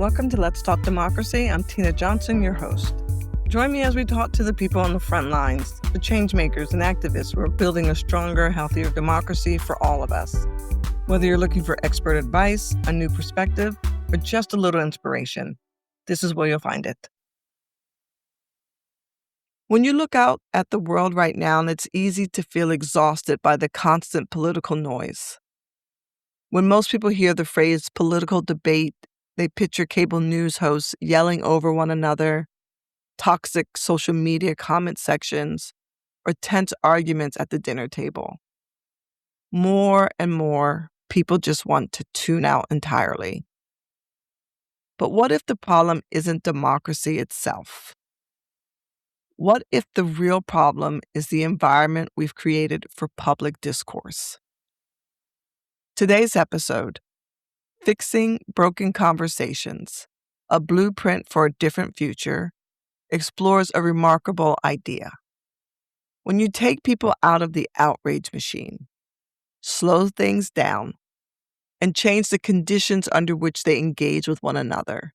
Welcome to Let's Talk Democracy. I'm Tina Johnson, your host. Join me as we talk to the people on the front lines, the change makers and activists who are building a stronger, healthier democracy for all of us. Whether you're looking for expert advice, a new perspective, or just a little inspiration, this is where you'll find it. When you look out at the world right now, it's easy to feel exhausted by the constant political noise. When most people hear the phrase political debate, they picture cable news hosts yelling over one another, toxic social media comment sections, or tense arguments at the dinner table. More and more, people just want to tune out entirely. But what if the problem isn't democracy itself? What if the real problem is the environment we've created for public discourse? Today's episode, Fixing Broken Conversations, a Blueprint for a Different Future, explores a remarkable idea. When you take people out of the outrage machine, slow things down, and change the conditions under which they engage with one another,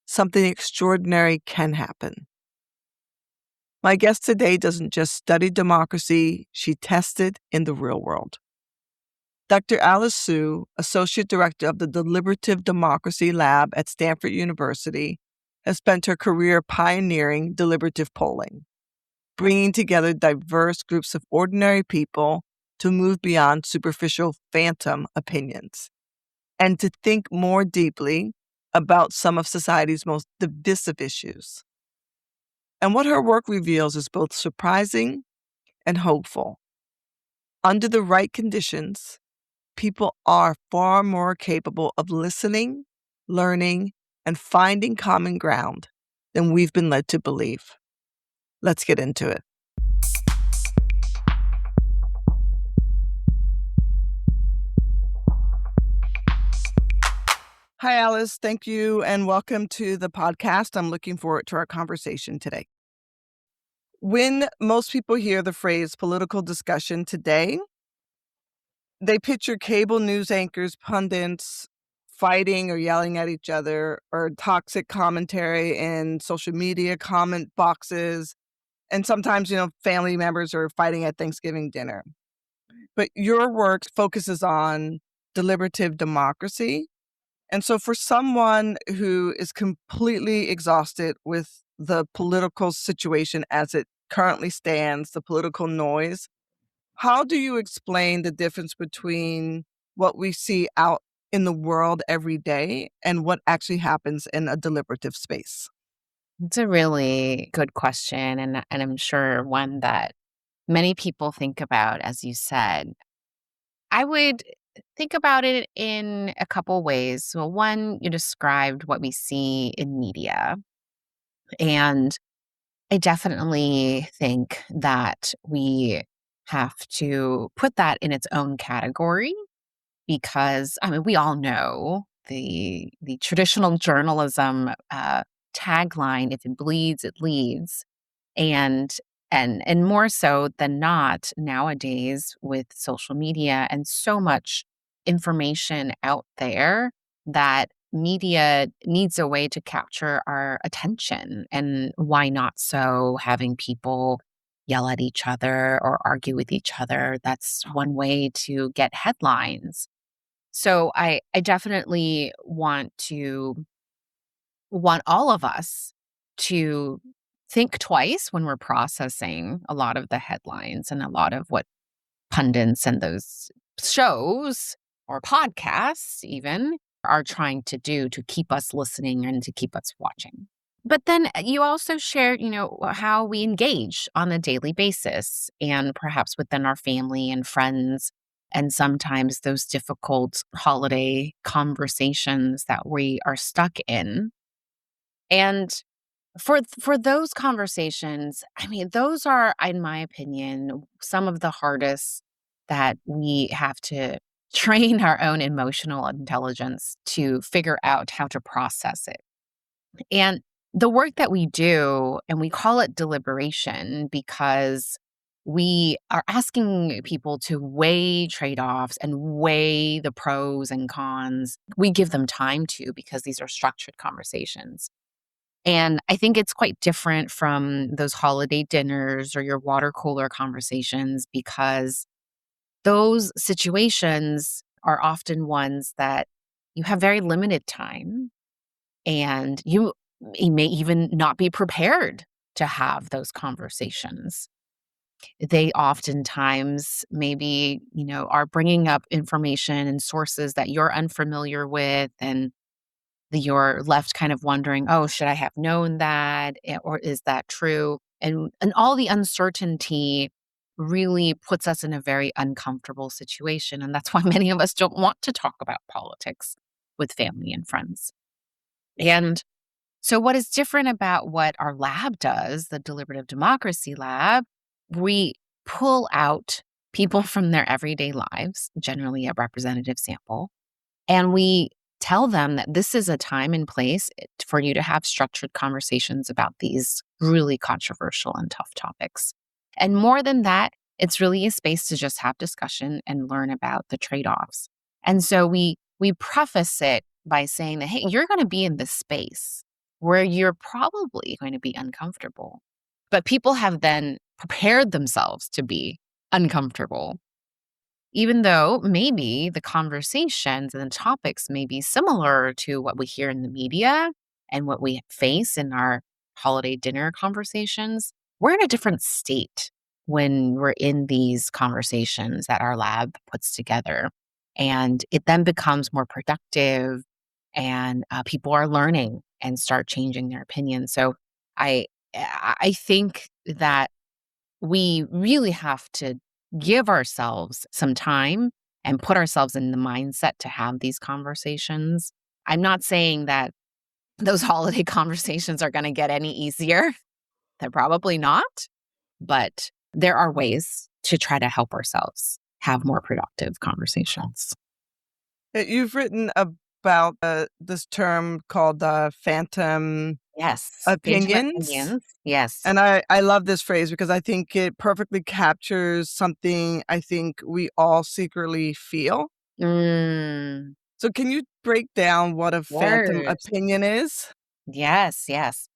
something extraordinary can happen. My guest today doesn't just study democracy, she tests it in the real world. Dr. Alice Su, Associate Director of the Deliberative Democracy Lab at Stanford University, has spent her career pioneering deliberative polling, bringing together diverse groups of ordinary people to move beyond superficial phantom opinions and to think more deeply about some of society's most divisive issues. And what her work reveals is both surprising and hopeful. Under the right conditions, people are far more capable of listening, learning, and finding common ground than we've been led to believe. Let's get into it. Hi, Alice. Thank you and welcome to the podcast. I'm looking forward to our conversation today. When most people hear the phrase political discussion today, they picture cable news anchors, pundits fighting or yelling at each other, or toxic commentary in social media comment boxes. And sometimes, family members are fighting at Thanksgiving dinner. But your work focuses on deliberative democracy. And so for someone who is completely exhausted with the political situation as it currently stands, the political noise, how do you explain the difference between what we see out in the world every day and what actually happens in a deliberative space? It's a really good question, and I'm sure one that many people think about, as you said. I would think about it in a couple ways. Well, one, you described what we see in media, and I definitely think that we have to put that in its own category because, we all know the traditional journalism tagline, if it bleeds, it leads. And more so than not nowadays with social media and so much information out there, that media needs a way to capture our attention. And why not so having people yell at each other or argue with each other? That's one way to get headlines. So I definitely want all of us to think twice when we're processing a lot of the headlines and a lot of what pundits and those shows or podcasts even are trying to do to keep us listening and to keep us watching. But then you also shared, how we engage on a daily basis and perhaps within our family and friends, and sometimes those difficult holiday conversations that we are stuck in. And for those conversations, those are, in my opinion, some of the hardest that we have to train our own emotional intelligence to figure out how to process it. And the work that we do, and we call it deliberation because we are asking people to weigh trade-offs and weigh the pros and cons. We give them time to because these are structured conversations. And I think it's quite different from those holiday dinners or your water cooler conversations because those situations are often ones that you have very limited time and you may even not be prepared to have those conversations. They oftentimes maybe, are bringing up information and sources that you're unfamiliar with and you're left kind of wondering, "Oh, should I have known that? Or is that true?" And all the uncertainty really puts us in a very uncomfortable situation, and that's why many of us don't want to talk about politics with family and friends. And so what is different about what our lab does, the Deliberative Democracy Lab, we pull out people from their everyday lives, generally a representative sample, and we tell them that this is a time and place for you to have structured conversations about these really controversial and tough topics. And more than that, it's really a space to just have discussion and learn about the trade-offs. And so we preface it by saying that, hey, you're going to be in this space where you're probably going to be uncomfortable. But people have then prepared themselves to be uncomfortable even though maybe the conversations and the topics may be similar to what we hear in the media and what we face in our holiday dinner conversations, we're in a different state when we're in these conversations that our lab puts together. And it then becomes more productive and people are learning and start changing their opinions. So I think that we really have to give ourselves some time and put ourselves in the mindset to have these conversations. I'm not saying that those holiday conversations are going to get any easier. They're probably not, but there are ways to try to help ourselves have more productive conversations. You've written about this term called phantom Yes. Phantom opinions. opinions. Yes. And I love this phrase because I think it perfectly captures something I think we all secretly feel. Mm, So can you break down what a phantom worse. opinion is? Yes. Yes.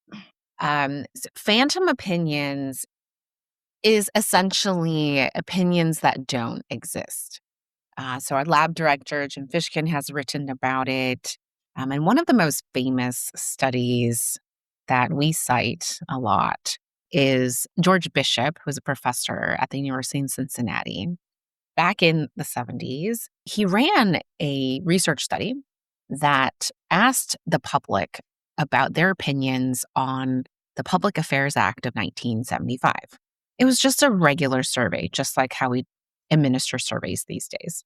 Phantom opinions is essentially opinions that don't exist. So our lab director, Jim Fishkin, has written about it. And one of the most famous studies that we cite a lot is George Bishop, who was a professor at the University in Cincinnati. Back in the 70s, he ran a research study that asked the public about their opinions on the Public Affairs Act of 1975. It was just a regular survey, just like how we administer surveys these days.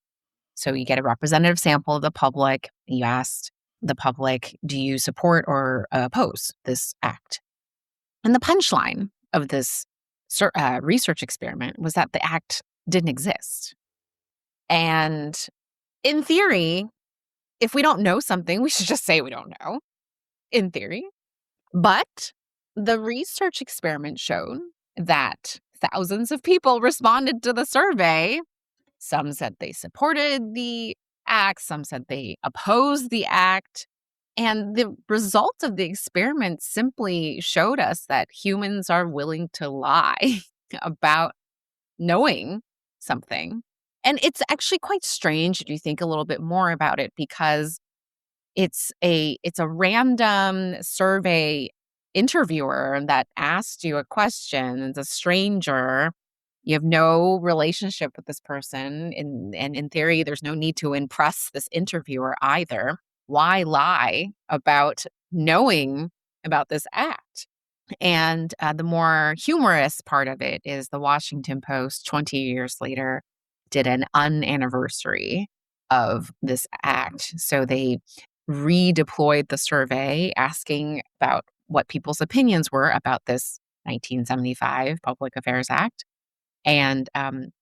So you get a representative sample of the public. You asked the public, do you support or oppose this act? And the punchline of this research experiment was that the act didn't exist. And in theory, if we don't know something, we should just say we don't know, in theory. But the research experiment showed that thousands of people responded to the survey. Some said they supported the act, some said they opposed the act. And the result of the experiment simply showed us that humans are willing to lie about knowing something. And it's actually quite strange if you think a little bit more about it because it's a random survey interviewer that asked you a question. It's a stranger. You have no relationship with this person. And in theory, there's no need to impress this interviewer either. Why lie about knowing about this act? And the more humorous part of it is the Washington Post, 20 years later, did an unanniversary of this act. So they redeployed the survey asking about what people's opinions were about this 1975 Public Affairs Act. And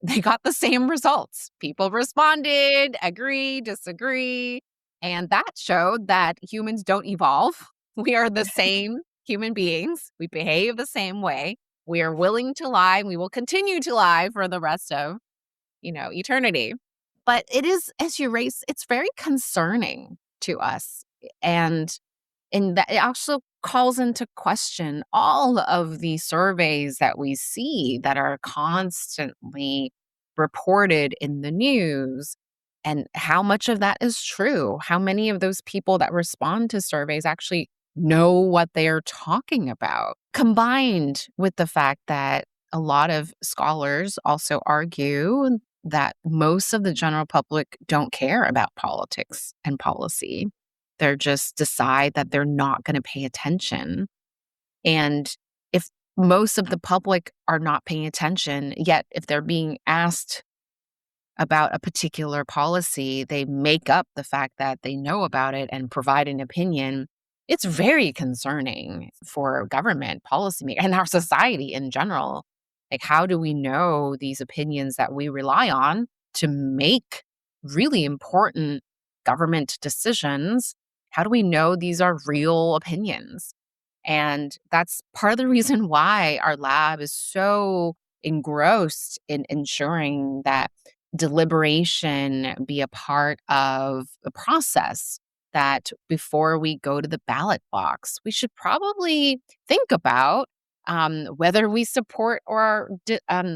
they got the same results. People responded, agree, disagree. And that showed that humans don't evolve. We are the same human beings. We behave the same way. We are willing to lie, and we will continue to lie for the rest of, eternity. But it is, as you raise, it's very concerning to us. And that it also calls into question all of the surveys that we see that are constantly reported in the news, and how much of that is true. How many of those people that respond to surveys actually know what they're talking about? Combined with the fact that a lot of scholars also argue that most of the general public don't care about politics and policy. They're just decide that they're not going to pay attention. And if most of the public are not paying attention, yet if they're being asked about a particular policy, they make up the fact that they know about it and provide an opinion. It's very concerning for government policy and our society in general. Like, how do we know these opinions that we rely on to make really important government decisions? How do we know these are real opinions? And that's part of the reason why our lab is so engrossed in ensuring that deliberation be a part of the process, that before we go to the ballot box, we should probably think about whether we support or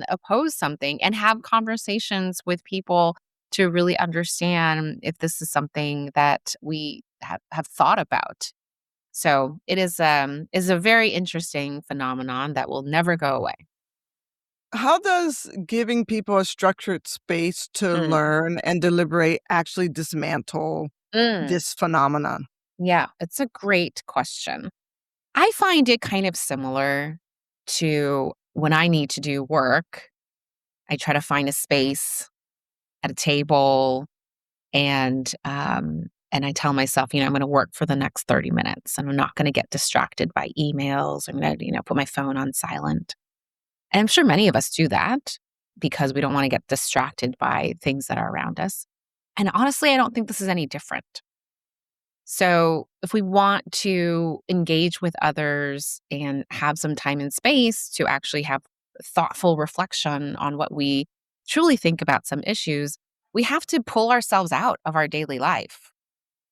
oppose something, and have conversations with people to really understand if this is something that we have thought about. So it is a very interesting phenomenon that will never go away. How does giving people a structured space to Mm. learn and deliberate actually dismantle Mm. this phenomenon? Yeah, it's a great question. I find it kind of similar to when I need to do work. I try to find a space at a table, and I tell myself, I'm going to work for the next 30 minutes, and I'm not going to get distracted by emails. I'm going to, put my phone on silent. And I'm sure many of us do that because we don't want to get distracted by things that are around us. And honestly, I don't think this is any different. So, if we want to engage with others and have some time and space to actually have thoughtful reflection on what we truly think about some issues, we have to pull ourselves out of our daily life.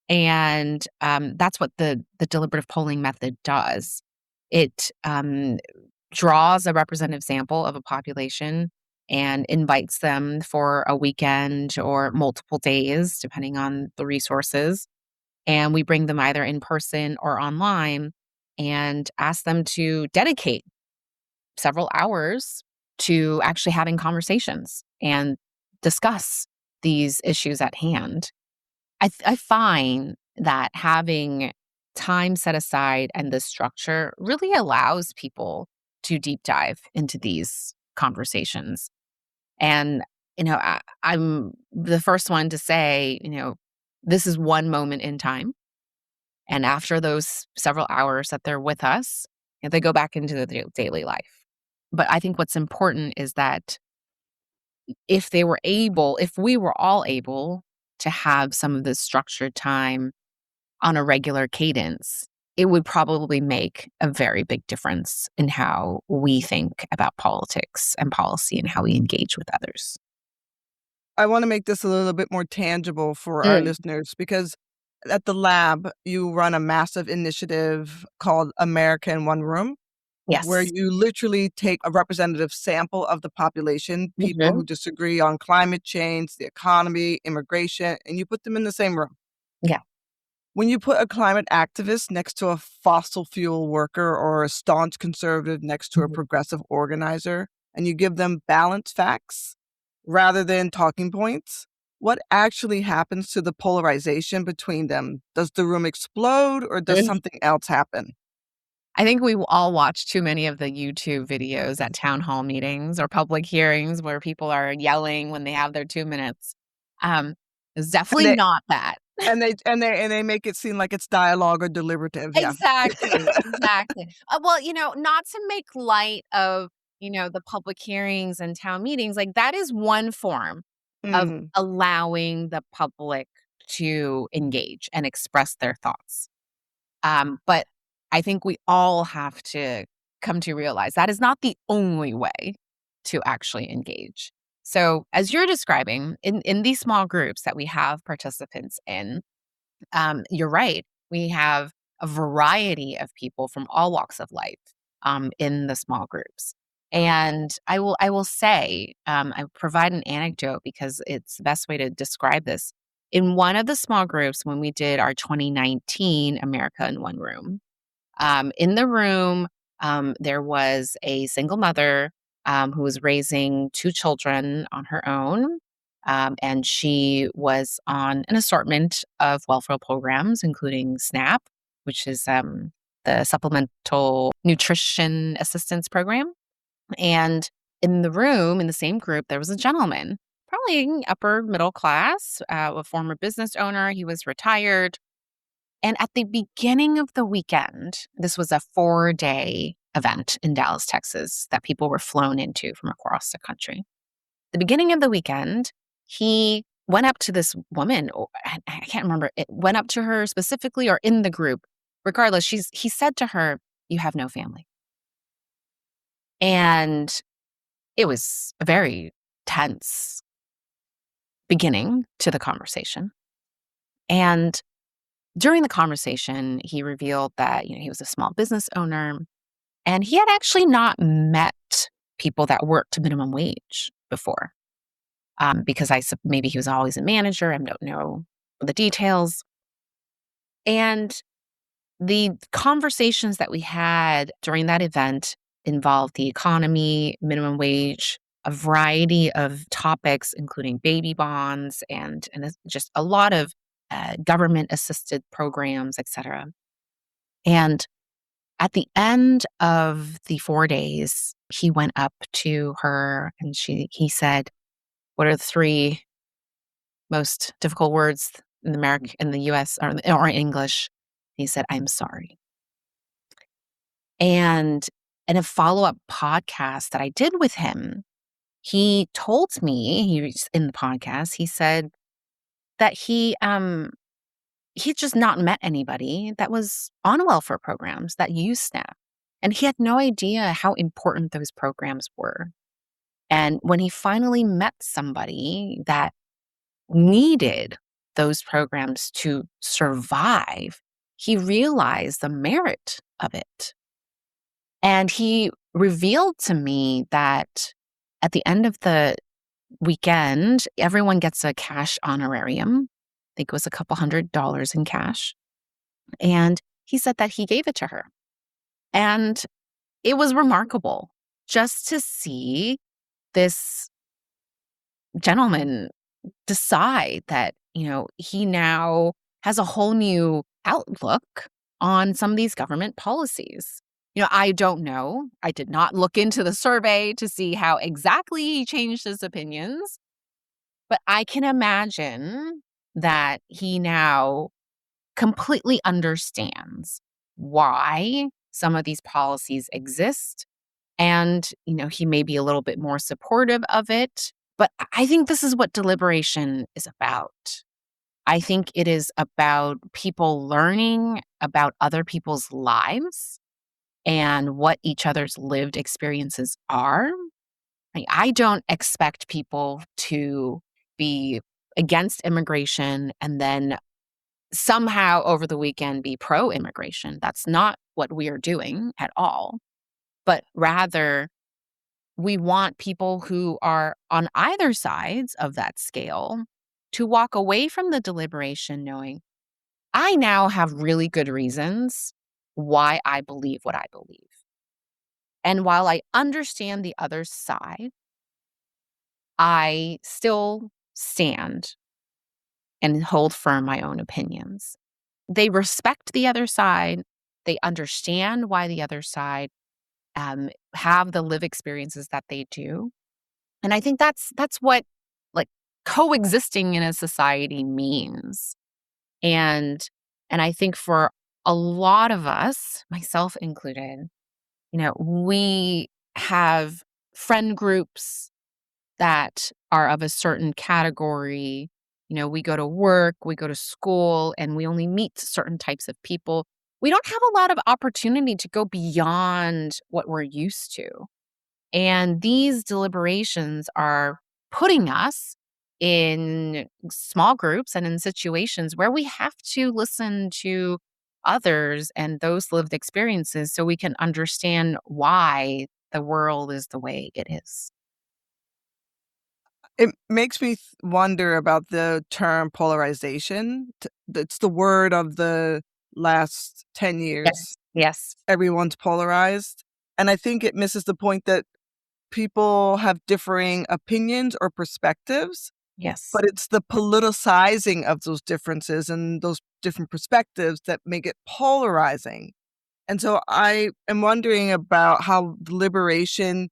And that's what the deliberative polling method does. It draws a representative sample of a population and invites them for a weekend or multiple days, depending on the resources. And we bring them either in person or online and ask them to dedicate several hours to actually having conversations and discuss these issues at hand. I find that having time set aside and the structure really allows people to deep dive into these conversations. And, I'm the first one to say, this is one moment in time. And after those several hours that they're with us, they go back into the daily life. But I think what's important is that if we were all able to have some of this structured time on a regular cadence, it would probably make a very big difference in how we think about politics and policy and how we engage with others. I want to make this a little bit more tangible for our Mm, listeners because at the lab, you run a massive initiative called America in One Room, where yes. you literally take a representative sample of the population, people Mhm. who disagree on climate change, the economy, immigration, and you put them in the same room. Yeah. When you put a climate activist next to a fossil fuel worker or a staunch conservative next to a Mhm. progressive organizer, and you give them balanced facts rather than talking points, what actually happens to the polarization between them? Does the room explode or does something else happen? I think we all watch too many of the YouTube videos at town hall meetings or public hearings where people are yelling when they have their 2 minutes. Um, it's And definitely they not that. and they make it seem like it's dialogue or deliberative, yeah. Exactly, exactly. Well, not to make light of, the public hearings and town meetings, like, that is one form of Mhm. allowing the public to engage and express their thoughts. But I think we all have to come to realize that is not the only way to actually engage. So, as you're describing, in these small groups that we have participants in, you're right. We have a variety of people from all walks of life in the small groups. And I will say, I provide an anecdote because it's the best way to describe this. In one of the small groups, when we did our 2019 America in One Room, in the room, there was a single mother who was raising two children on her own. And she was on an assortment of welfare programs, including SNAP, which is the Supplemental Nutrition Assistance Program. And in the room, in the same group, there was a gentleman, probably upper middle class, a former business owner. He was retired. And at the beginning of the weekend, this was a 4-day event in Dallas, Texas, that people were flown into from across the country. The beginning of the weekend, he went up to this woman. I can't remember. It went up to her specifically or in the group. Regardless, he said to her, "You have no family." And it was a very tense beginning to the conversation. And during the conversation, he revealed that, he was a small business owner and he had actually not met people that worked minimum wage before. Because maybe he was always a manager. I don't know the details. And the conversations that we had during that event involved the economy, minimum wage, a variety of topics, including baby bonds and just a lot of government assisted programs, et cetera. And at the end of the 4 days, he went up to her and he said, "What are the three most difficult words in the US or English?" He said, "I'm sorry." And in a follow-up podcast that I did with him, he told me, in the podcast, he said that he'd just not met anybody that was on welfare programs that used SNAP. And he had no idea how important those programs were. And when he finally met somebody that needed those programs to survive, he realized the merit of it. And he revealed to me that at the end of the weekend, everyone gets a cash honorarium. I think it was a couple $100 in cash. And he said that he gave it to her. And it was remarkable just to see this gentleman decide that, he now has a whole new outlook on some of these government policies. I don't know. I did not look into the survey to see how exactly he changed his opinions, but I can imagine that he now completely understands why some of these policies exist. And, he may be a little bit more supportive of it. But I think this is what deliberation is about. I think it is about people learning about other people's lives and what each other's lived experiences are. I don't expect people to be against immigration and then somehow over the weekend be pro-immigration. That's not what we are doing at all. But rather, we want people who are on either sides of that scale to walk away from the deliberation knowing, I now have really good reasons why I believe what I believe. And while I understand the other side, I still stand and hold firm my own opinions. They respect the other side. They understand why the other side have the live experiences that they do. And I think that's what, like, coexisting in a society means. And I think for a lot of us, myself included, we have friend groups that are of a certain category. We go to work, we go to school, and we only meet certain types of people. we don't have a lot of opportunity to go beyond what we're used to. And these deliberations are putting us in small groups and in situations where we have to listen to others and those lived experiences so we can understand why the world is the way it is. It makes me wonder about the term polarization. It's the word of the last 10 years. Yes. Yes. Everyone's polarized. And I think it misses the point that people have differing opinions or perspectives, Yes. but it's the politicizing of those differences and those different perspectives that make it polarizing. And so I am wondering about how deliberation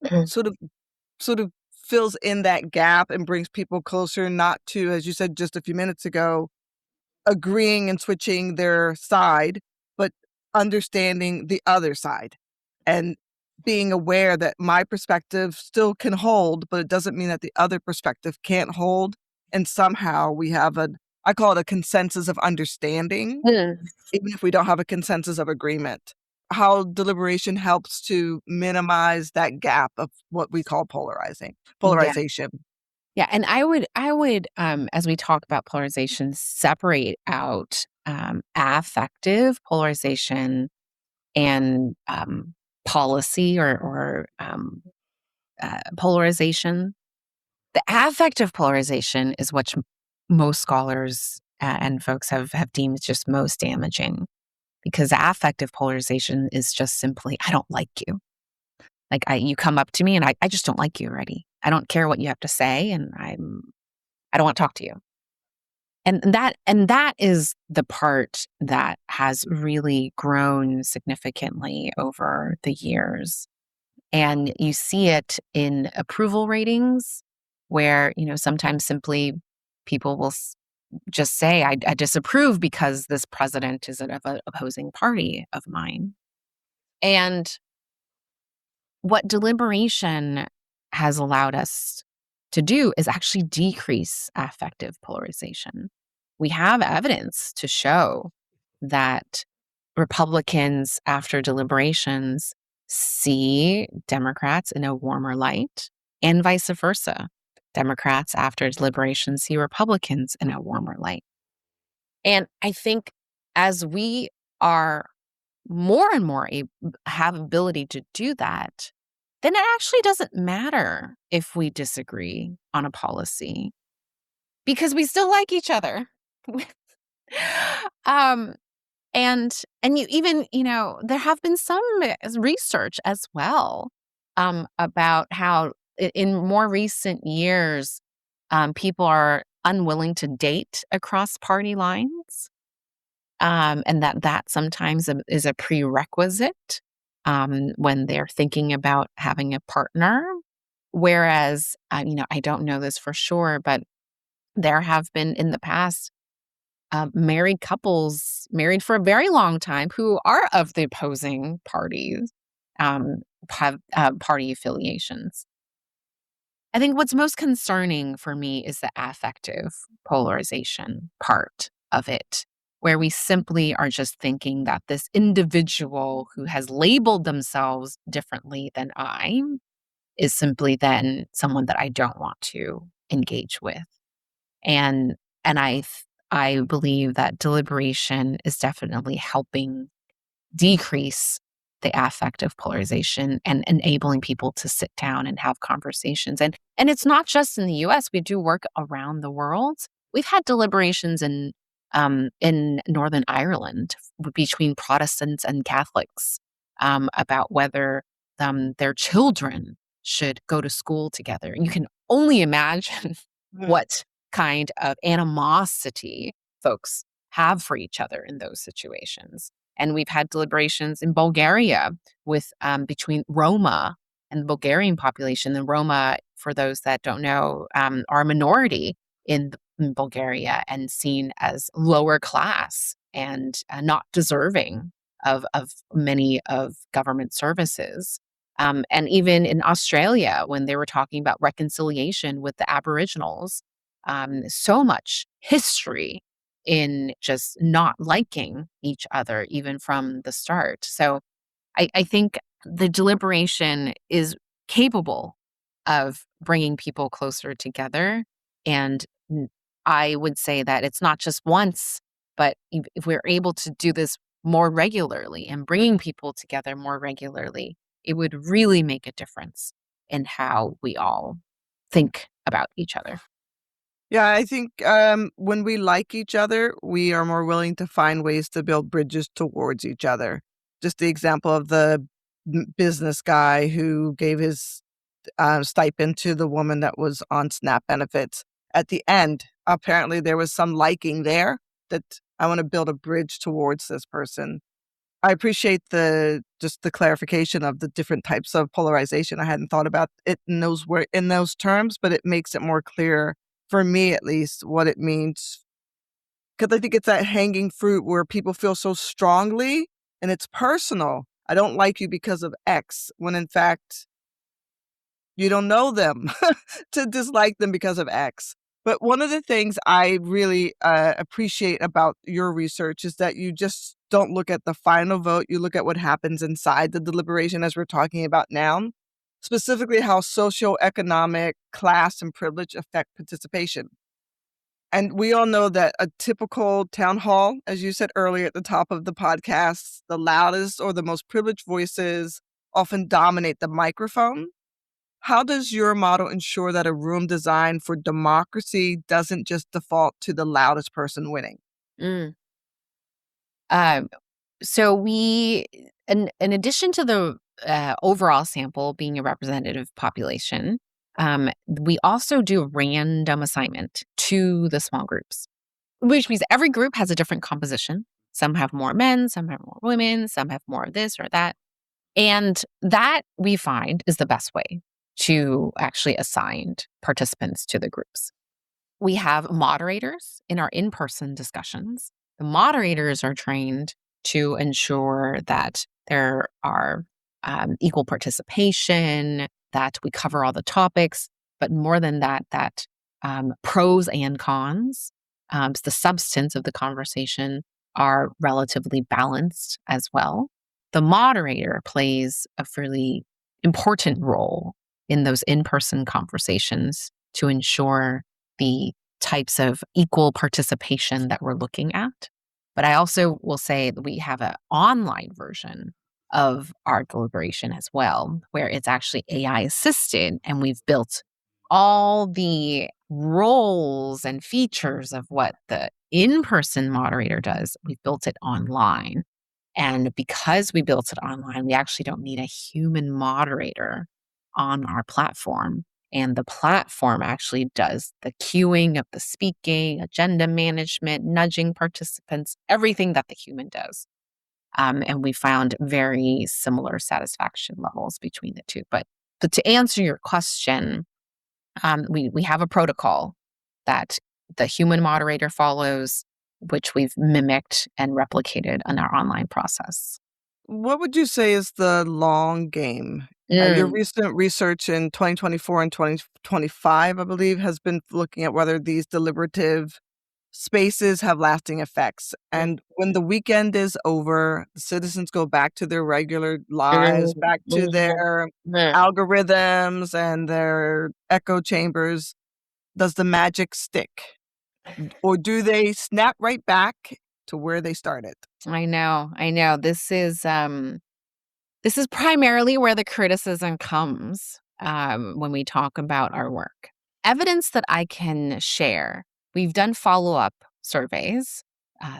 Mhm. sort of sort of fills in that gap and brings people closer, not to, as you said just a few minutes ago, agreeing and switching their side, but understanding the other side and being aware that my perspective still can hold, but it doesn't mean that the other perspective can't hold. And somehow we have I call it a consensus of understanding, Mm. even if we don't have a consensus of agreement. How deliberation helps to minimize that gap of what we call Yeah. polarization. Yeah, and I would, as we talk about polarization, separate out, affective polarization and, policy or polarization. The affective polarization is what most scholars and folks have deemed just most damaging, because affective polarization is just simply, "I don't like you." Like, you come up to me and I just don't like you already. I don't care what you have to say, and I don't wanna talk to you. And that is the part that has really grown significantly over the years. And you see it in approval ratings where, sometimes simply people will just say, I disapprove because this president is of an opposing party of mine. And what deliberation has allowed us to do is actually decrease affective polarization. We have evidence to show that Republicans, after deliberations, see Democrats in a warmer light, and vice versa. Democrats, after deliberations, see Republicans in a warmer light. And I think as we are more and more have ability to do that, then it actually doesn't matter if we disagree on a policy because we still like each other. um, and you even, there have been some research as well, about how in more recent years, people are unwilling to date across party lines, and that sometimes is a prerequisite, when they're thinking about having a partner. Whereas, I don't know this for sure, but there have been in the past, married couples married for a very long time who are of the opposing parties, have party affiliations. I think what's most concerning for me is the affective polarization part of it, where we simply are just thinking that this individual who has labeled themselves differently than I is simply then someone that I don't want to engage with. And I believe that deliberation is definitely helping decrease the affective polarization and enabling people to sit down and have conversations. And it's not just in the US, we do work around the world. We've had deliberations in Northern Ireland between Protestants and Catholics, about whether their children should go to school together. And you can only imagine Mhm. what kind of animosity folks have for each other in those situations. And we've had deliberations in Bulgaria with, between Roma and the Bulgarian population. The Roma, for those that don't know, are a minority in Bulgaria and seen as lower class and, not deserving of many of government services. And even in Australia, when they were talking about reconciliation with the Aboriginals, so much history in just not liking each other, even from the start. So I think the deliberation is capable of bringing people closer together. And I would say that it's not just once, but if we're able to do this more regularly and bringing people together more regularly, it would really make a difference in how we all think about each other. Yeah, I think when we like each other, we are more willing to find ways to build bridges towards each other. Just the example of the business guy who gave his stipend to the woman that was on SNAP benefits. At the end, apparently there was some liking there that I want to build a bridge towards this person. I appreciate the clarification of the different types of polarization. I hadn't thought about it in those terms, but it makes it more clear for me at least what it means. Because I think it's that hanging fruit where people feel so strongly and it's personal. I don't like you because of X, when in fact you don't know them to dislike them because of X. But one of the things I really appreciate about your research is that you just don't look at the final vote. You look at what happens inside the deliberation, as we're talking about now, specifically how socioeconomic, class, and privilege affect participation. And we all know that a typical town hall, as you said earlier at the top of the podcast, the loudest or the most privileged voices often dominate the microphone. How does your model ensure that a room designed for democracy doesn't just default to the loudest person winning? Mm. Um, so in addition to the overall sample being a representative population, we also do a random assignment to the small groups, which means every group has a different composition. Some have more men, some have more women, some have more of this or that. And that we find is the best way to actually assign participants to the groups. We have moderators in our in person discussions. The moderators are trained to ensure that there are equal participation, that we cover all the topics, but more than that, that pros and cons, the substance of the conversation are relatively balanced as well. The moderator plays a fairly important role in those in person conversations to ensure the types of equal participation that we're looking at. But I also will say that we have an online version of our deliberation as well, where it's actually AI assisted, and we've built all the roles and features of what the in person moderator does. We've built it online. And because we built it online, we actually don't need a human moderator on our platform. And the platform actually does the queuing of the speaking, agenda management, nudging participants, everything that the human does. And we found very similar satisfaction levels between the two. But to answer your question, we have a protocol that the human moderator follows, which we've mimicked and replicated in our online process. What would you say is the long game? Your Mm, recent research in 2024 and 2025, I believe, has been looking at whether these deliberative spaces have lasting effects. mm, And when the weekend is over, the citizens go back to their regular lives, mm, back to mhm, their mm. algorithms and their echo chambers. Does the magic stick? Or do they snap right back to where they started? I know, I know. This is primarily where the criticism comes when we talk about our work. Evidence that I can share. We've done follow-up surveys,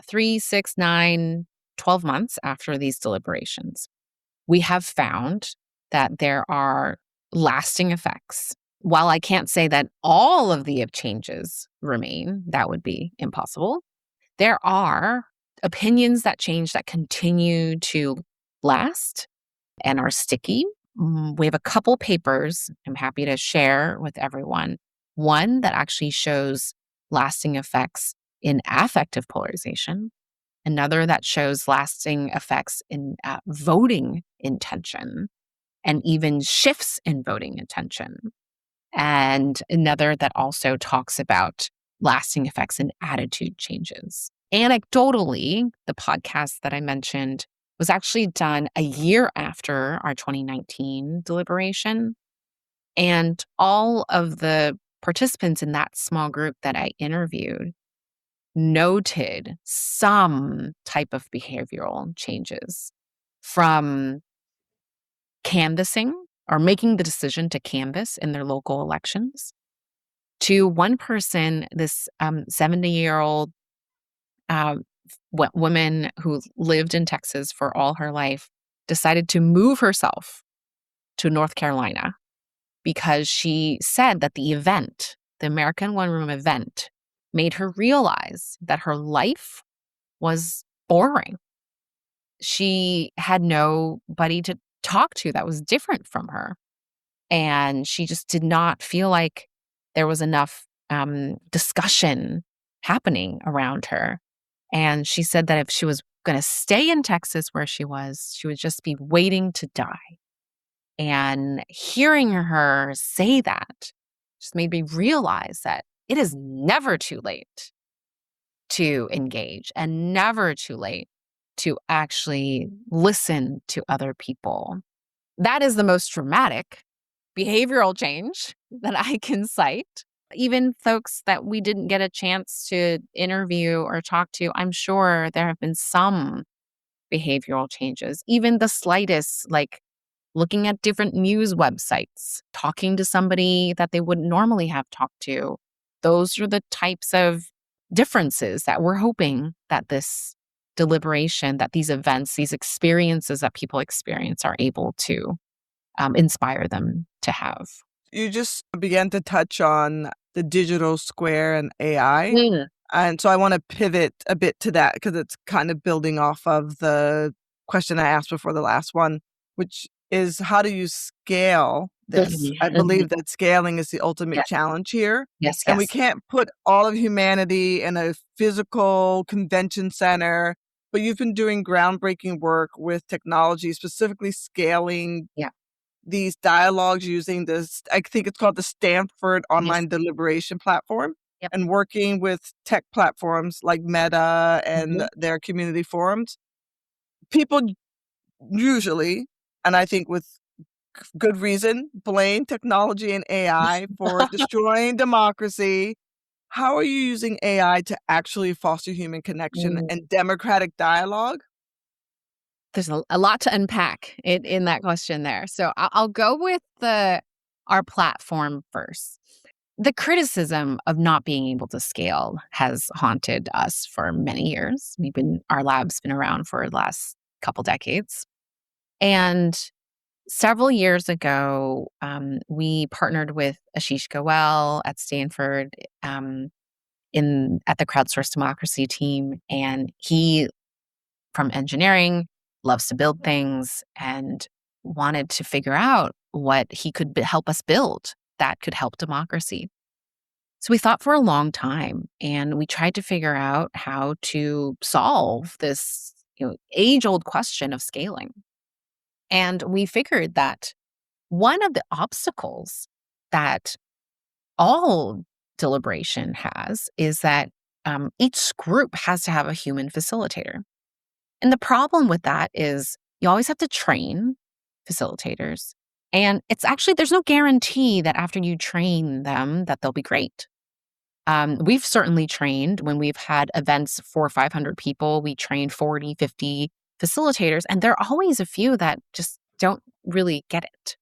3, 6, 9, 12 months after these deliberations. We have found that there are lasting effects. While I can't say that all of the changes remain, that would be impossible. There are opinions that change that continue to last and are sticky. We have a couple papers I'm happy to share with everyone. One that actually shows lasting effects in affective polarization, another that shows lasting effects in voting intention and even shifts in voting intention, and another that also talks about lasting effects and attitude changes. Anecdotally, the podcast that I mentioned was actually done a year after our 2019 deliberation. And all of the participants in that small group that I interviewed noted some type of behavioral changes from canvassing or making the decision to canvass in their local elections to one person, this 70-year-old woman who lived in Texas for all her life, decided to move herself to North Carolina because she said that the event, the American One Room event, made her realize that her life was boring. She had nobody to talk to that was different from her. And she just did not feel like there was enough discussion happening around her. And she said that if she was going to stay in Texas where she would just be waiting to die. And hearing her say that just made me realize that it is never too late to engage and never too late to actually listen to other people. That is the most dramatic behavioral change that I can cite. Even folks that we didn't get a chance to interview or talk to, I'm sure there have been some behavioral changes, even the slightest, like looking at different news websites, talking to somebody that they wouldn't normally have talked to. Those are the types of differences that we're hoping that this deliberation, that these events, these experiences that people experience are able to inspire them to have. You just began to touch on the digital square and AI. Mm. And so I want to pivot a bit to that because it's kind of building off of the question I asked before the last one, which is how do you scale this? Mhm, I mhm. believe that scaling is the ultimate Yes, challenge here. yes, And we yes. can't put all of humanity in a physical convention center, but you've been doing groundbreaking work with technology, specifically scaling Yeah. these dialogues using this, I think it's called the Stanford Yes. online deliberation platform, Yep. and working with tech platforms like Meta and Mhm. their community forums. People usually, and I think with good reason, blame technology and AI for destroying democracy. How are you using AI to actually foster human connection Mm. and democratic dialogue? There's a lot to unpack in that question there. So I'll go with our platform first. The criticism of not being able to scale has haunted us for many years. Our lab's been around for the last couple decades. And several years ago, we partnered with Ashish Goel at Stanford at the crowdsourced democracy team. And he, from engineering, loves to build things and wanted to figure out what he could help us build that could help democracy. So we thought for a long time and we tried to figure out how to solve this, age-old question of scaling. And we figured that one of the obstacles that all deliberation has is that each group has to have a human facilitator. And the problem with that is you always have to train facilitators. And there's no guarantee that after you train them that they'll be great. We've certainly trained when we've had events for 500 people, we trained 40, 50 facilitators, and there are always a few that just don't really get it.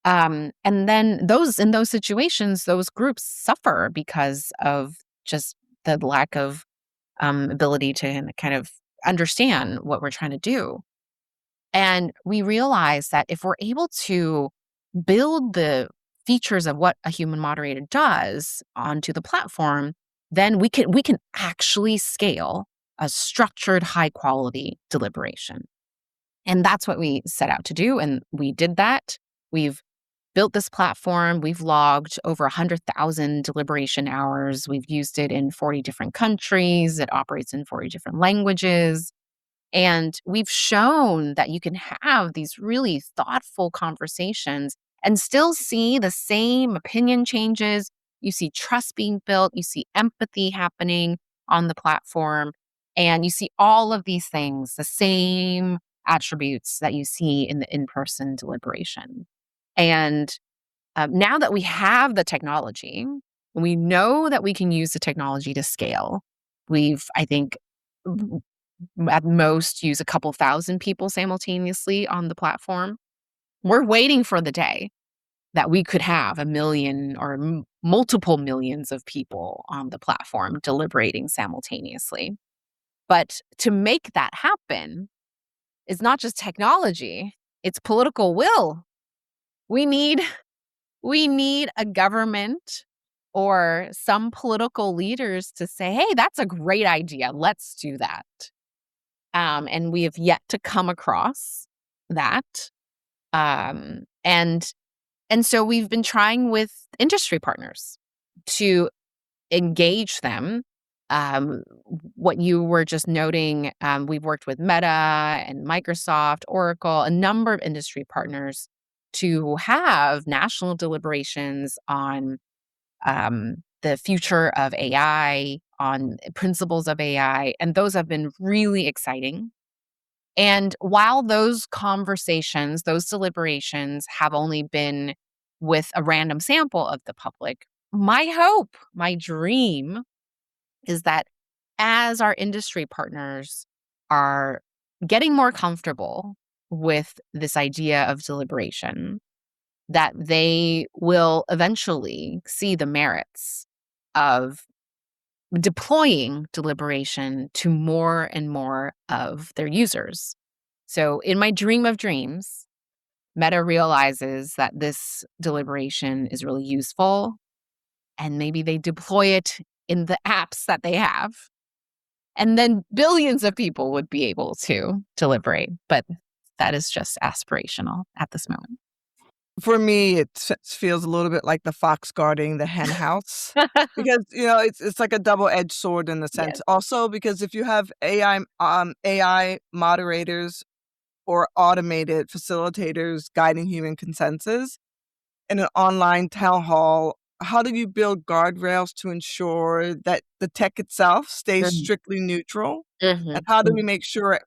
And then in those situations, those groups suffer because of just the lack of ability to kind of understand what we're trying to do. And we realize that if we're able to build the features of what a human moderator does onto the platform, then we can actually scale a structured, high quality deliberation. And that's what we set out to do. And we did that. We've built this platform. We've logged over 100,000 deliberation hours. We've used it in 40 different countries. It operates in 40 different languages. And we've shown that you can have these really thoughtful conversations and still see the same opinion changes. you see trust being built, you see empathy happening on the platform, and you see all of these things, the same attributes that you see in the in-person deliberation. And now that we have the technology, we know that we can use the technology to scale. We've, I think, at most use a couple thousand people simultaneously on the platform. We're waiting for the day that we could have a million or multiple millions of people on the platform deliberating simultaneously. But to make that happen is not just technology, it's political will. We need we need a government or some political leaders to say, "Hey, that's a great idea. Let's do that." And we have yet to come across that. Um, and and so we've been trying with industry partners to engage them. What you were just noting, we've worked with Meta and Microsoft, Oracle, a number of industry partners to have national deliberations on the future of AI, on principles of AI, and those have been really exciting. And while those conversations, those deliberations have only been with a random sample of the public, my hope, my dream is that as our industry partners are getting more comfortable with this idea of deliberation, that they will eventually see the merits of deploying deliberation to more and more of their users. So, in my dream of dreams, Meta realizes that this deliberation is really useful, and maybe they deploy it in the apps that they have. And then billions of people would be able to deliberate. But that is just aspirational at this moment. For me, it feels a little bit like the fox guarding the hen house because, it's like a double-edged sword in a sense. Yes. Also, because if you have AI moderators or automated facilitators guiding human consensus in an online town hall, how do you build guardrails to ensure that the tech itself stays Mhm, strictly neutral? And mhm, how do we mhm. make sure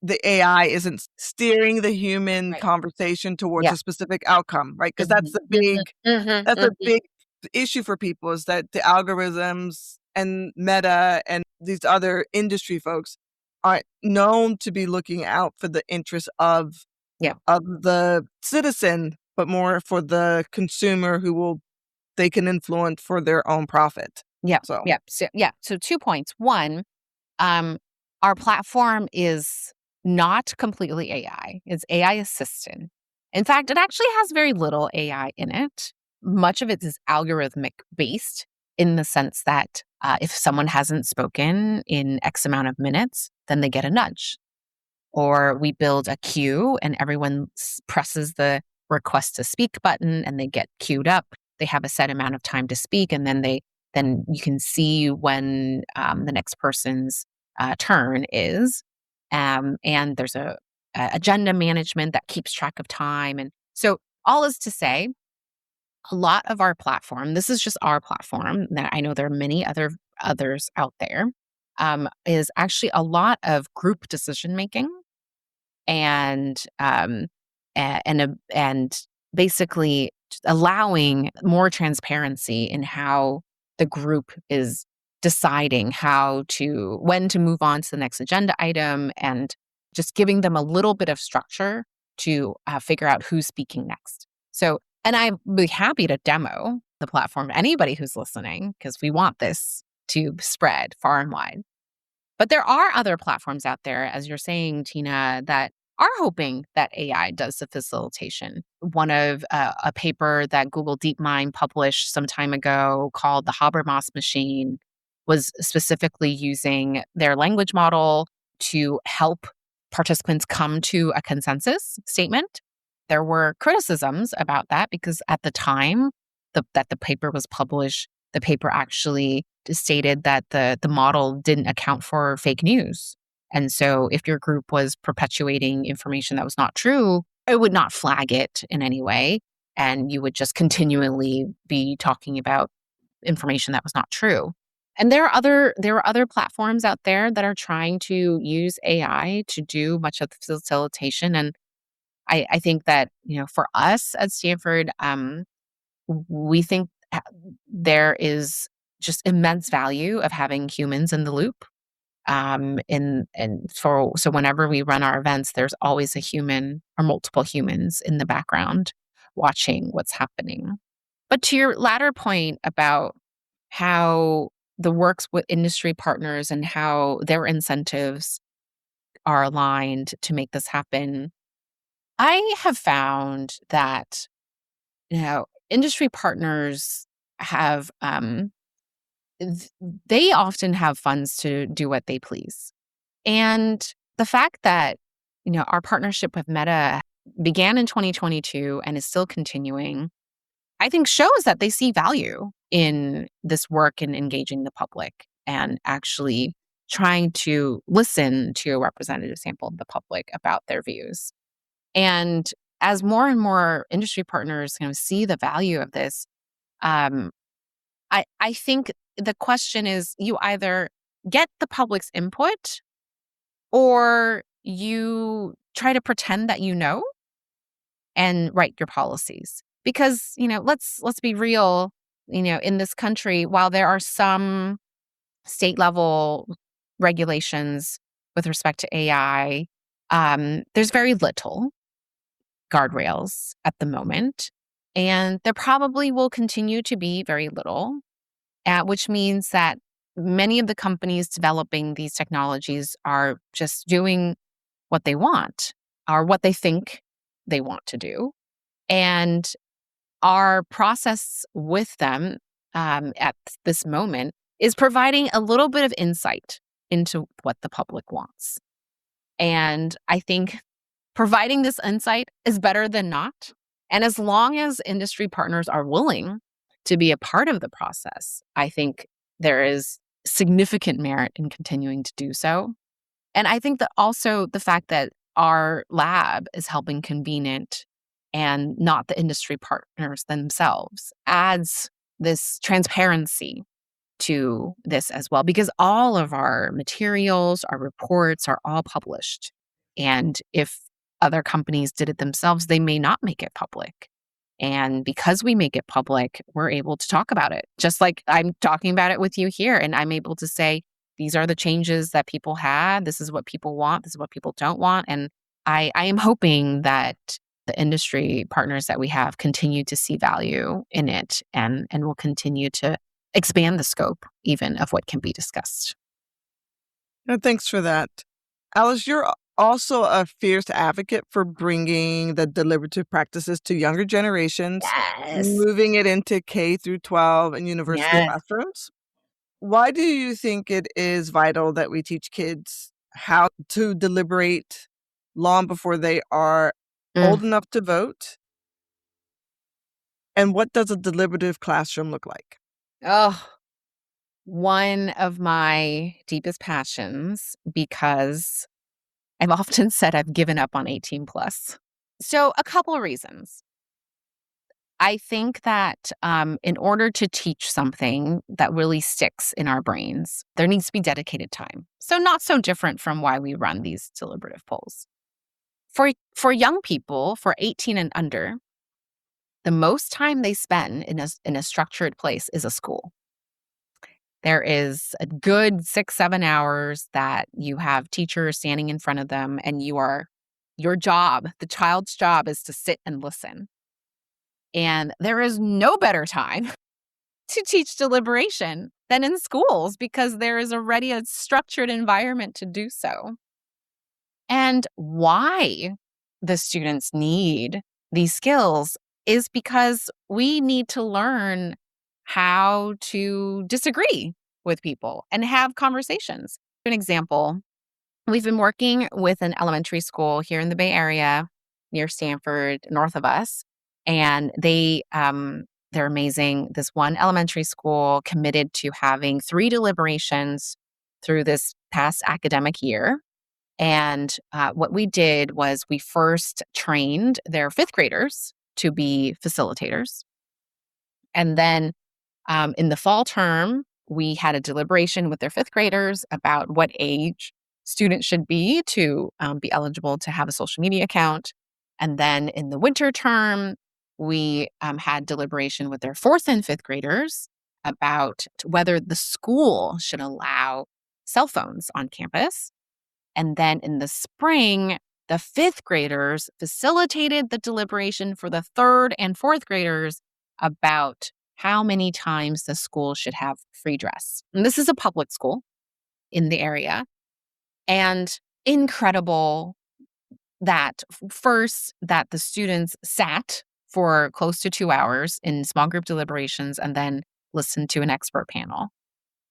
the AI isn't steering the human Right. conversation towards Yeah. a specific outcome, right? Because Mhm, mhm, mhm, that's a mhm. big issue for people is that the algorithms and Meta and these other industry folks are known to be looking out for the interests Yeah. of the citizen, but more for the consumer they can influence for their own profit. Yeah. So Yeah. So 2 points. One, um, our platform is not completely AI. It's AI assisted. In fact, it actually has very little AI in it. Much of it is algorithmic based in the sense that if someone hasn't spoken in X amount of minutes, then they get a nudge. Or we build a queue and everyone presses the request to speak button and they get queued up. They have a set amount of time to speak, and then you can see when the next person's turn is. And there's a agenda management that keeps track of time. And so all is to say, a lot of our platform, this is just our platform, that I know there are many others out there, is actually a lot of group decision making and and basically allowing more transparency in how the group is deciding when to move on to the next agenda item, and just giving them a little bit of structure to figure out who's speaking next. So, and I'd be happy to demo the platform to anybody who's listening, because we want this to spread far and wide. But there are other platforms out there, as you're saying, Tina, that are hoping that AI does the facilitation. One of a paper that Google DeepMind published some time ago called the Habermas machine was specifically using their language model to help participants come to a consensus statement. There were criticisms about that because at the time that the paper was published, the paper actually stated that the model didn't account for fake news. And so if your group was perpetuating information that was not true, it would not flag it in any way. And you would just continually be talking about information that was not true. And there are other platforms out there that are trying to use AI to do much of the facilitation. And I think that, for us at Stanford, we think there is just immense value of having humans in the loop. So whenever we run our events, there's always a human or multiple humans in the background watching what's happening. But to your latter point about how the works with industry partners and how their incentives are aligned to make this happen, I have found that, industry partners have, th- they often have funds to do what they please. And the fact that, our partnership with Meta began in 2022 and is still continuing, I think shows that they see value in this work and engaging the public and actually trying to listen to a representative sample of the public about their views. And as more and more industry partners see the value of this, um, I think the question is, you either get the public's input or you try to pretend that you know and write your policies. Because, let's be real, in this country, while there are some state level regulations with respect to AI, there's very little guardrails at the moment. And there probably will continue to be very little, which means that many of the companies developing these technologies are just doing what they want or what they think they want to do. And our process with them at this moment is providing a little bit of insight into what the public wants. And I think providing this insight is better than not. And as long as industry partners are willing to be a part of the process, I think there is significant merit in continuing to do so. And I think that also the fact that our lab is helping convene it and not the industry partners themselves adds this transparency to this as well, because all of our materials, our reports are all published. And if other companies did it themselves, they may not make it public. And because we make it public, we're able to talk about it, just like I'm talking about it with you here. And I'm able to say, these are the changes that people had. This is what people want. This is what people don't want. And I am hoping that the industry partners that we have continue to see value in it and will continue to expand the scope even of what can be discussed. Thanks for that. Alice, you're also a fierce advocate for bringing the deliberative practices to younger generations, Yes. moving it into K through 12 and university Yes. classrooms. Why do you think it is vital that we teach kids how to deliberate long before they are Mm. old enough to vote? And what does a deliberative classroom look like? Oh, one of my deepest passions, because I've often said I've given up on 18 plus. So, a couple of reasons. I think that in order to teach something that really sticks in our brains, there needs to be dedicated time. So, not so different from why we run these deliberative polls. For young people, for 18 and under, the most time they spend in a structured place is a school. There is a good 6, 7 hours that you have teachers standing in front of them, and your job, the child's job, is to sit and listen. And there is no better time to teach deliberation than in schools, because there is already a structured environment to do so. And why the students need these skills is because we need to learn how to disagree with people and have conversations. An example, we've been working with an elementary school here in the Bay Area near Stanford, north of us, and they're amazing. This one elementary school committed to having 3 deliberations through this past academic year. And what we did was we first trained their 5th graders to be facilitators. And then In the fall term, we had a deliberation with their fifth graders about what age students should be eligible to have a social media account. And then in the winter term, we had deliberation with their fourth and fifth graders about whether the school should allow cell phones on campus. And then in the spring, the fifth graders facilitated the deliberation for the third and fourth graders about how many times the school should have free dress. And this is a public school in the area. And incredible that first that the students sat for close to 2 hours in small group deliberations and then listened to an expert panel.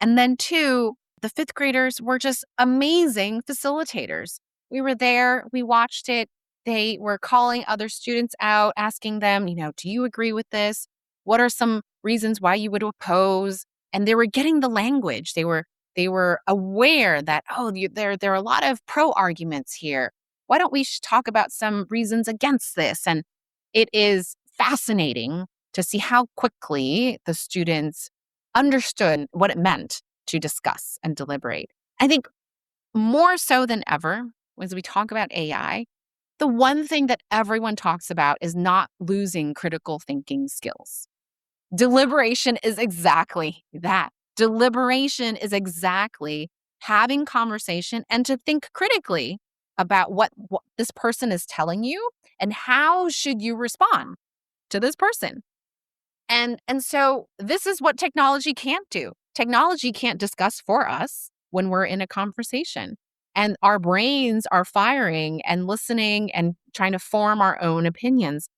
And then two, the fifth graders were just amazing facilitators. We were there, we watched it. They were calling other students out, asking them, do you agree with this? What are some reasons why you would oppose? And they were getting the language. They were aware that, there are a lot of pro arguments here. Why don't we talk about some reasons against this? And it is fascinating to see how quickly the students understood what it meant to discuss and deliberate. I think more so than ever, as we talk about AI, the one thing that everyone talks about is not losing critical thinking skills. Deliberation is exactly that. Deliberation is exactly having conversation and to think critically about what this person is telling you and how should you respond to this person. And so this is what technology can't do. Technology can't discuss for us when we're in a conversation. And our brains are firing and listening and trying to form our own opinions.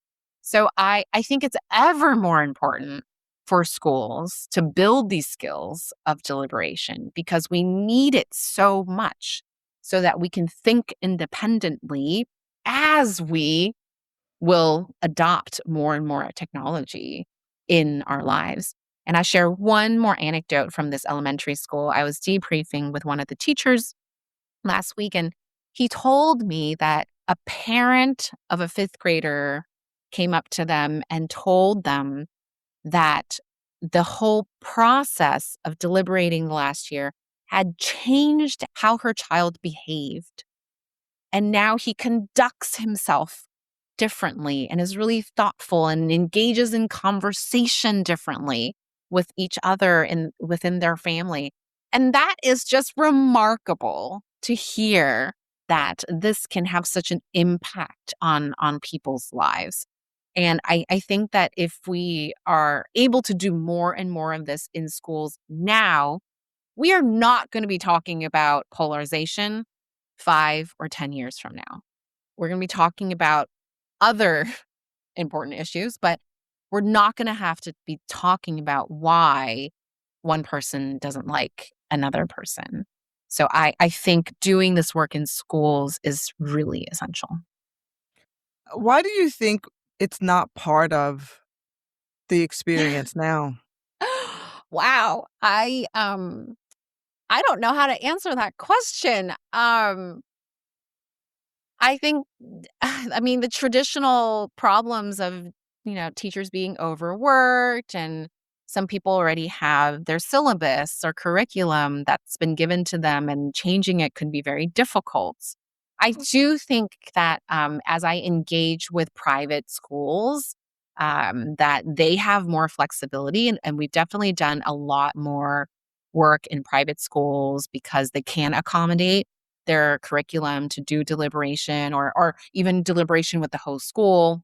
So I think it's ever more important for schools to build these skills of deliberation because we need it so much so that we can think independently as we will adopt more and more technology in our lives. And I share one more anecdote from this elementary school. I was debriefing with one of the teachers last week, and he told me that a parent of a fifth grader came up to them and told them that the whole process of deliberating the last year had changed how her child behaved. And now he conducts himself differently and is really thoughtful and engages in conversation differently with each other and within their family. And that is just remarkable to hear that this can have such an impact on people's lives. And I think that if we are able to do more and more of this in schools now, we are not going to be talking about polarization 5 or 10 years from now. We're going to be talking about other important issues, but we're not going to have to be talking about why one person doesn't like another person. So I think doing this work in schools is really essential. Why do you think it's not part of the experience now? Wow. I don't know how to answer that question. I think, I mean, the traditional problems of, teachers being overworked and some people already have their syllabus or curriculum that's been given to them and changing it could be very difficult. I do think that as I engage with private schools, that they have more flexibility. And we've definitely done a lot more work in private schools because they can accommodate their curriculum to do deliberation or even deliberation with the whole school.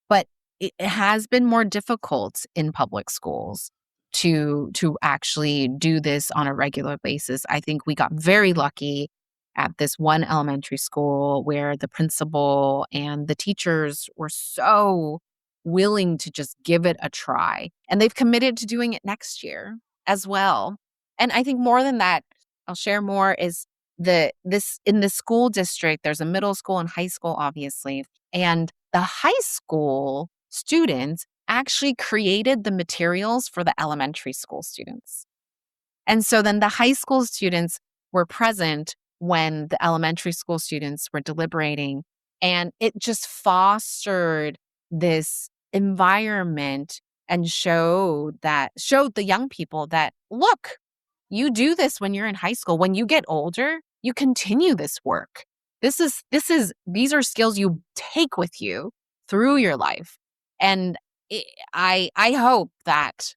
But it has been more difficult in public schools to actually do this on a regular basis. I think we got very lucky at this one elementary school where the principal and the teachers were so willing to just give it a try. And they've committed to doing it next year as well. And I think more than that, I'll share more is this in the school district, there's a middle school and high school, obviously. And the high school students actually created the materials for the elementary school students. And so then the high school students were present when the elementary school students were deliberating. And it just fostered this environment and showed the young people that, look, you do this when you're in high school. When you get older, you continue this work. These are skills you take with you through your life. And I hope that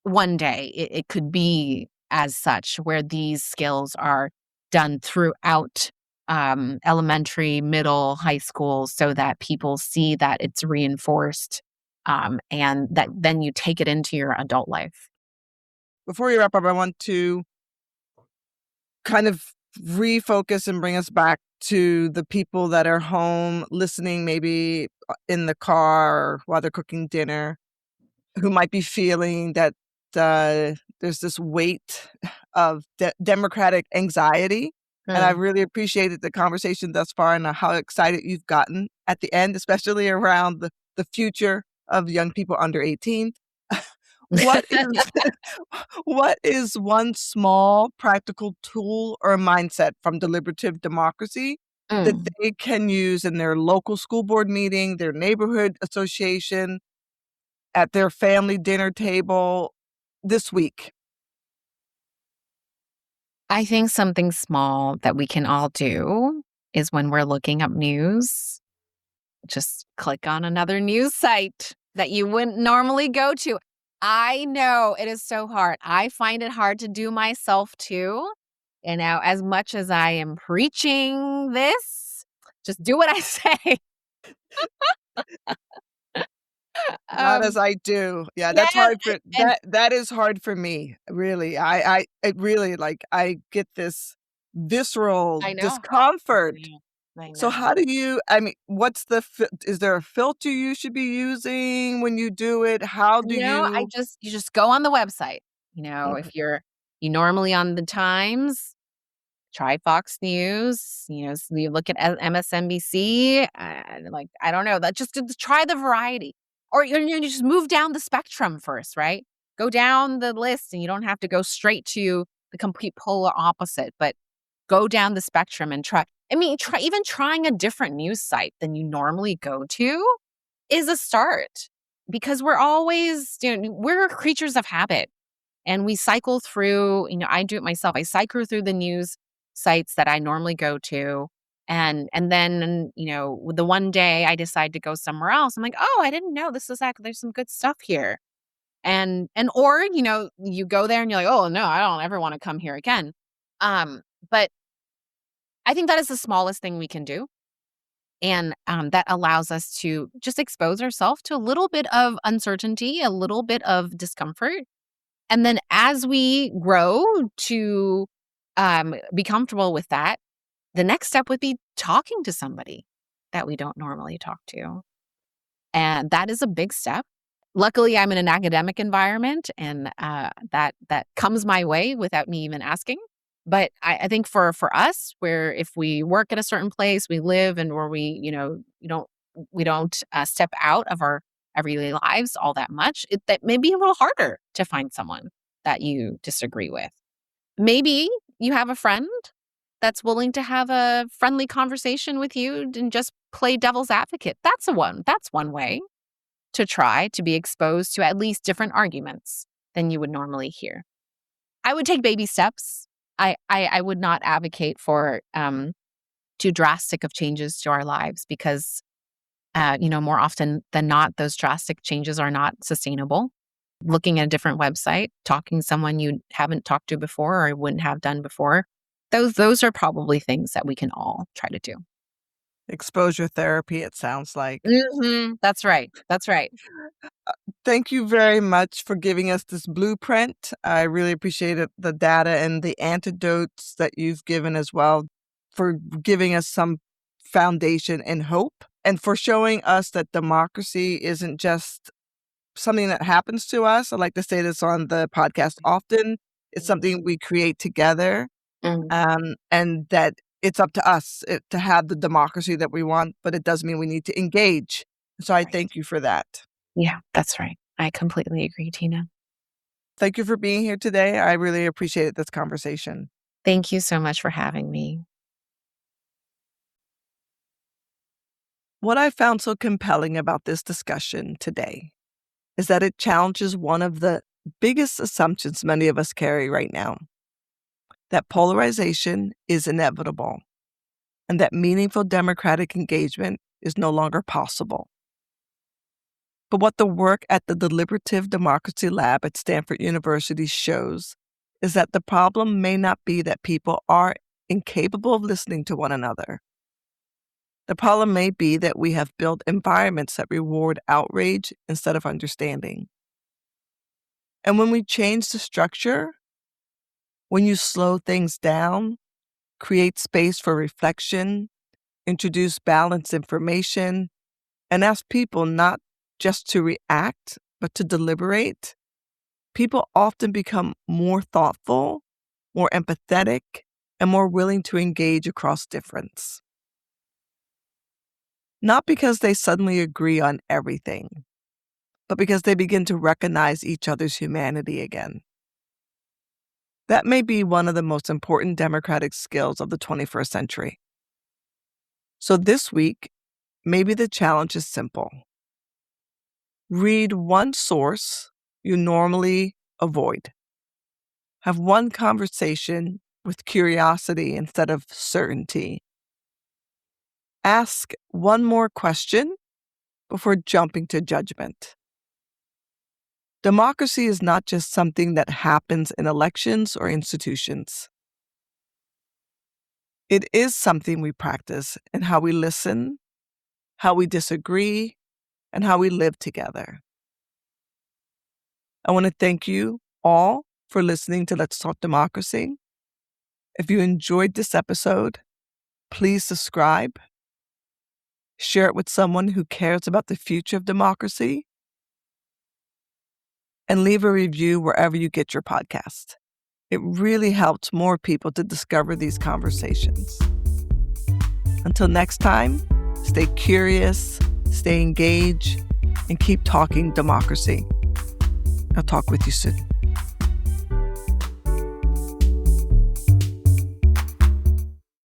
one day it could be as such, where these skills are done throughout elementary, middle, high school, so that people see that it's reinforced, and that then you take it into your adult life. Before we wrap up, I want to kind of refocus and bring us back to the people that are home listening, maybe in the car or while they're cooking dinner, who might be feeling that there's this weight of democratic anxiety. And I Mm. really appreciated the conversation thus far and how excited you've gotten at the end, especially around the future of young people under 18. What is what is one small practical tool or mindset from deliberative democracy that Mm. they can use in their local school board meeting, their neighborhood association, at their family dinner table this week? I think something small that we can all do is, when we're looking up news, just click on another news site that you wouldn't normally go to. I know it is so hard. I find it hard to do myself too. And now, as much as I am preaching this, just do what I say. Not as Um, I do. Yeah, that's yes, hard for and that is hard for me, really. I it really, like, I get this visceral I know. discomfort. I So know. how do you I mean, what's the is there a filter you should be using when you do it? How do No, you you just go on the website. Mhm. If you normally on the Times, try Fox News, so you look at MSNBC, like, I don't know, that just to try the variety. Or you just move down the spectrum first, right? Go down the list, and you don't have to go straight to the complete polar opposite, but go down the spectrum and try. I mean, even trying a different news site than you normally go to is a start, because we're creatures of habit, and we cycle through. I do it myself. I cycle through the news sites that I normally go to. And then, the one day I decide to go somewhere else, I'm like, oh, I didn't know this is actually, there's some good stuff here. Or, you go there and you're like, oh no, I don't ever want to come here again. But I think that is the smallest thing we can do. And that allows us to just expose ourselves to a little bit of uncertainty, a little bit of discomfort. And then, as we grow to be comfortable with that, the next step would be talking to somebody that we don't normally talk to. And that is a big step. Luckily, I'm in an academic environment, and that comes my way without me even asking. But I think for us, where if we work at a certain place, we live, and where we don't step out of our everyday lives all that much, that may be a little harder to find someone that you disagree with. Maybe you have a friend that's willing to have a friendly conversation with you and just play devil's advocate. That's one way to try to be exposed to at least different arguments than you would normally hear. I would take baby steps. I would not advocate for too drastic of changes to our lives, because more often than not, those drastic changes are not sustainable. Looking at a different website, talking to someone you haven't talked to before or wouldn't have done before, those are probably things that we can all try to do. exposure therapy, it sounds like. That's right. That's right. Thank you very much for giving us this blueprint. I really appreciate it, the data and the antidotes that you've given as well, for giving us some foundation and hope, and for showing us that democracy isn't just something that happens to us. I like to say this on the podcast often. It's something we create together, Mm, and that it's up to us to have the democracy that we want, but it does mean we need to engage. So I right. thank you for that. Yeah, that's right. I completely agree, Tina. Thank you for being here today. I really appreciated this conversation. Thank you so much for having me. What I found so compelling about this discussion today is that it challenges one of the biggest assumptions many of us carry right now, that polarization is inevitable and that meaningful democratic engagement is no longer possible. But what the work at the Deliberative Democracy Lab at Stanford University shows is that the problem may not be that people are incapable of listening to one another. The problem may be that we have built environments that reward outrage instead of understanding. And when we change the structure, when you slow things down, create space for reflection, introduce balanced information, and ask people not just to react, but to deliberate, people often become more thoughtful, more empathetic, and more willing to engage across difference. Not because they suddenly agree on everything, but because they begin to recognize each other's humanity again. That may be one of the most important democratic skills of the 21st century. So this week, maybe the challenge is simple. Read one source you normally avoid. Have one conversation with curiosity instead of certainty. Ask one more question before jumping to judgment. Democracy is not just something that happens in elections or institutions. It is something we practice in how we listen, how we disagree, and how we live together. I want to thank you all for listening to Let's Talk Democracy. If you enjoyed this episode, please subscribe, share it with someone who cares about the future of democracy, and leave a review wherever you get your podcast. It really helps more people to discover these conversations. Until next time, stay curious, stay engaged, and keep talking democracy. I'll talk with you soon.